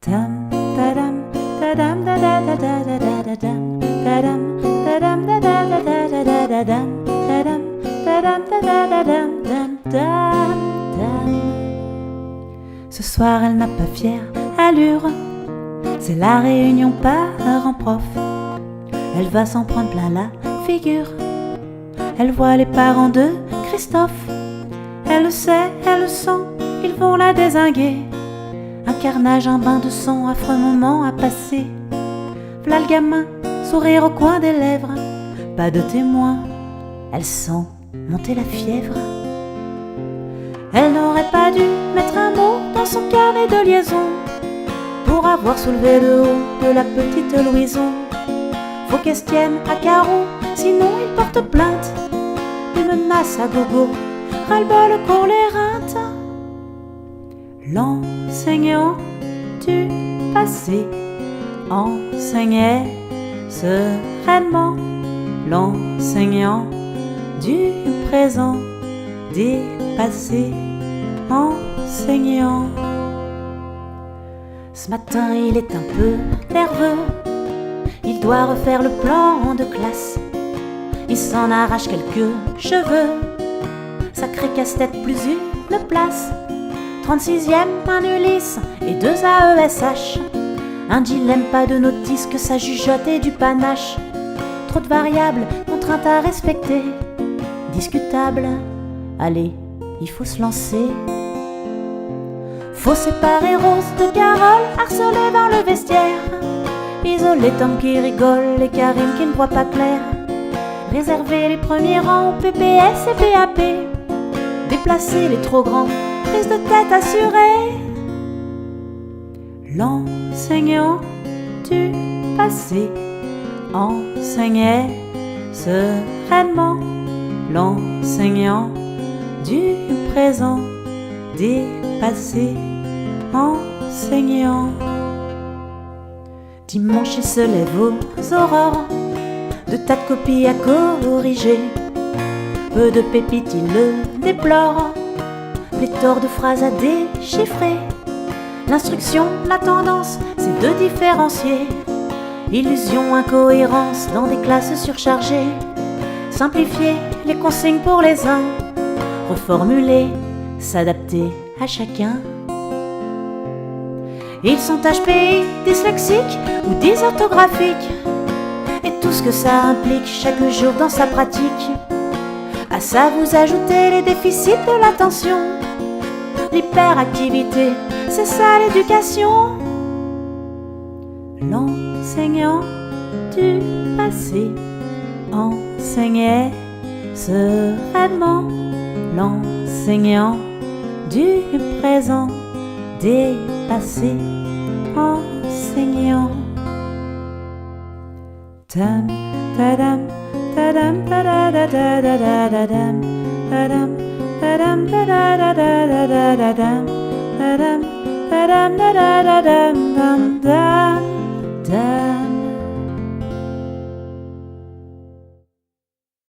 Dam da-dam da-dam da-da-da-da-da-da-dam da-dam da-dam da-da-da-da-da-da-dam da-dam da-dam da-da-da-dam-dam-dam. Ce soir elle n'a pas fière allure, c'est la réunion parents-prof. Elle va s'en prendre plein la figure. Elle voit les parents de Christophe. Elle le sait, elle le sent, ils vont la dézinguer. Un carnage, un bain de sang, affreux moment à passer. V'là le gamin, sourire au coin des lèvres. Pas de témoin, elle sent monter la fièvre. Elle n'aurait pas dû mettre un mot dans son carnet de liaison pour avoir soulevé le haut de la petite Louison. Faut qu'elle se tienne à carreau, sinon il porte plainte. Des menaces à gogo, ras-le-bol qu'on les rate. L'enseignant du passé enseignait sereinement. L'enseignant du présent dépassé enseignant. Ce matin il est un peu nerveux, il doit refaire le plan de classe. Il s'en arrache quelques cheveux, sacré casse-tête plus une place. 36e, un Ulysse et 2 AESH. Un dilemme, pas de notice, que ça jugeote et du panache. Trop de variables, contraintes à respecter. Discutable, allez, il faut se lancer. Faut séparer Rose de Carole, harcelée dans le vestiaire. Isoler Tom qui rigole et Karine qui ne voit pas clair. Réserver les premiers rangs au PPS et PAP. Déplacer les trop grands, prise de tête assurée. L'enseignant du passé enseignait sereinement. L'enseignant du présent dépassé enseignant. Dimanche il se lève aux aurores, de tas de copies à corriger. Peu de pépites il le déplore, pléthore de phrases à déchiffrer. L'instruction, la tendance, c'est de différencier. Illusion, incohérence dans des classes surchargées. Simplifier les consignes pour les uns, reformuler, s'adapter à chacun. Ils sont HPI, dyslexiques ou dysorthographiques, et tout ce que ça implique chaque jour dans sa pratique. À ça vous ajoutez les déficits de l'attention, l'hyperactivité, c'est ça l'éducation. L'enseignant du passé enseignait sereinement. L'enseignant du présent dépassé enseignant. Tam tadam tadam tadadadadadadam tadam tadam tadadadadadadam tadam tadam tadadadadam dam dam.